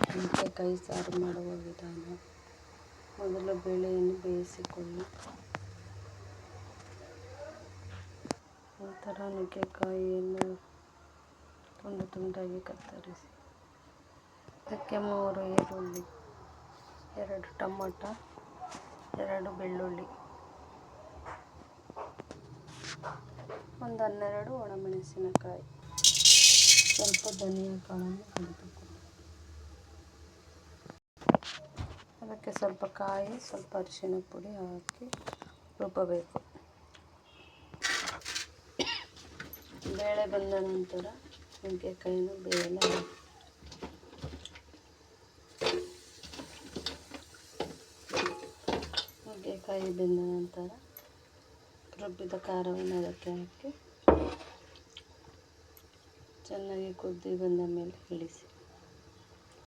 ನುಗ್ಗೆಕಾಯಿ ಸಾರು ಮಾಡುವ ವಿಧಾನ. ಮೊದಲು ಬೇಳೆಯನ್ನು ಬೇಯಿಸಿಕೊಳ್ಳಿ. ನಂತರ ನುಗ್ಗೆಕಾಯಿಯನ್ನು ತುಂಡು ತುಂಡಾಗಿ ಕತ್ತರಿಸಿ ಅದಕ್ಕೆ 3 ಈರುಳ್ಳಿ, 2 ಟೊಮೊಟೊ, 2 ಬೆಳ್ಳುಳ್ಳಿ, ಒಂದು 12 ಒಣಮೆಣಸಿನಕಾಯಿ, ಸ್ವಲ್ಪ ಧನಿಯಾ ಕಾಳನ್ನು ಕಲಿತುಕೊಳ್ಳಿ. ಅದಕ್ಕೆ ಸ್ವಲ್ಪ ಕಾಯಿ, ಸ್ವಲ್ಪ ಅರಿಶಿನ ಪುಡಿ ಹಾಕಿ ರುಬ್ಬಬೇಕು. ಬೇಳೆ ಬಂದ ನಂತರ ನುಗ್ಗೆಕಾಯಿನ ಬೇಳೆ ಹಾಕಿ ನುಗ್ಗೆಕಾಯಿ ಬೆಂದ ನಂತರ ರುಬ್ಬಿದ ಖಾರವನ್ನು ಅದಕ್ಕೆ ಹಾಕಿ ಚೆನ್ನಾಗಿ ಕುದಿ ಬಂದ ಮೇಲೆ ಇಳಿಸಿ.